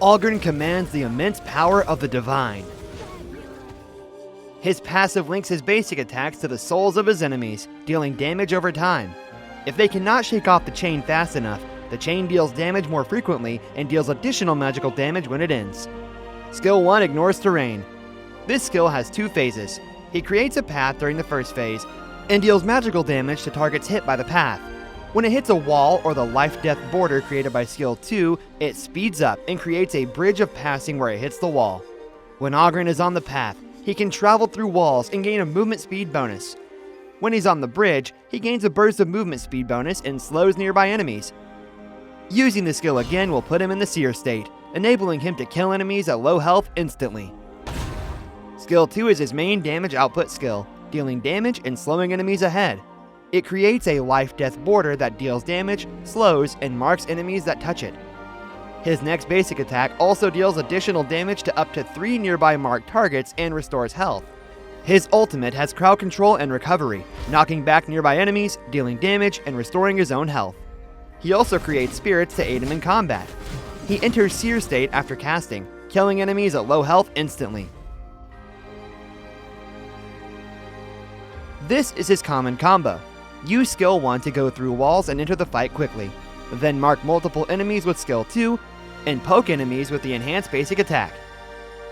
Augran commands the immense power of the divine. His passive links his basic attacks to the souls of his enemies, dealing damage over time. If they cannot shake off the chain fast enough, the chain deals damage more frequently and deals additional magical damage when it ends. Skill 1 ignores terrain. This skill has 2 phases. He creates a path during the first phase and deals magical damage to targets hit by the path. When it hits a wall or the life-death border created by Skill 2, it speeds up and creates a bridge of passing where it hits the wall. When Augran is on the path, he can travel through walls and gain a movement speed bonus. When he's on the bridge, he gains a burst of movement speed bonus and slows nearby enemies. Using the skill again will put him in the Seer state, enabling him to kill enemies at low health instantly. Skill 2 is his main damage output skill, dealing damage and slowing enemies ahead. It creates a life-death border that deals damage, slows, and marks enemies that touch it. His next basic attack also deals additional damage to up to 3 nearby marked targets and restores health. His ultimate has crowd control and recovery, knocking back nearby enemies, dealing damage, and restoring his own health. He also creates spirits to aid him in combat. He enters Seer state after casting, killing enemies at low health instantly. This is his common combo. Use Skill 1 to go through walls and enter the fight quickly. Then mark multiple enemies with Skill 2, and poke enemies with the enhanced basic attack.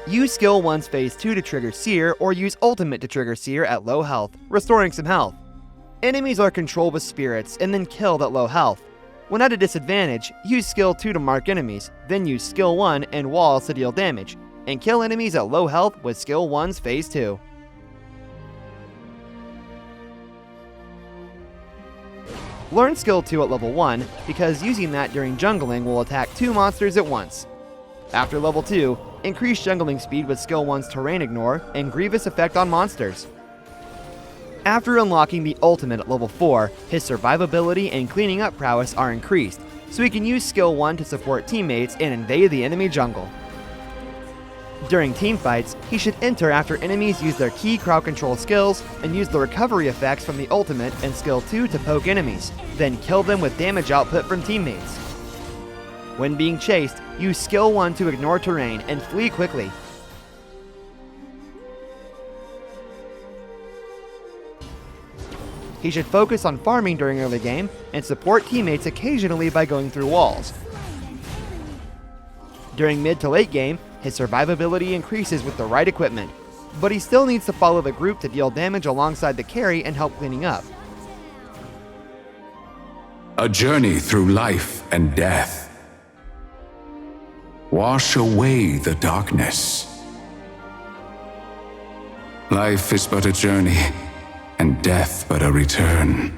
Use Skill 1's Phase 2 to trigger Seer, or use Ultimate to trigger Seer at low health, restoring some health. Enemies are controlled with spirits and then killed at low health. When at a disadvantage, use Skill 2 to mark enemies, then use Skill 1 and walls to deal damage, and kill enemies at low health with Skill 1's Phase 2. Learn Skill 2 at level 1, because using that during jungling will attack 2 monsters at once. After level 2, increase jungling speed with Skill 1's Terrain Ignore and Grievous effect on monsters. After unlocking the ultimate at level 4, his survivability and cleaning up prowess are increased, so he can use Skill 1 to support teammates and invade the enemy jungle. During teamfights, he should enter after enemies use their key crowd control skills and use the recovery effects from the ultimate and Skill 2 to poke enemies, then kill them with damage output from teammates. When being chased, use Skill 1 to ignore terrain and flee quickly. He should focus on farming during early game and support teammates occasionally by going through walls. During mid to late game, his survivability increases with the right equipment, but he still needs to follow the group to deal damage alongside the carry and help cleaning up. A journey through life and death. Wash away the darkness. Life is but a journey, and death but a return.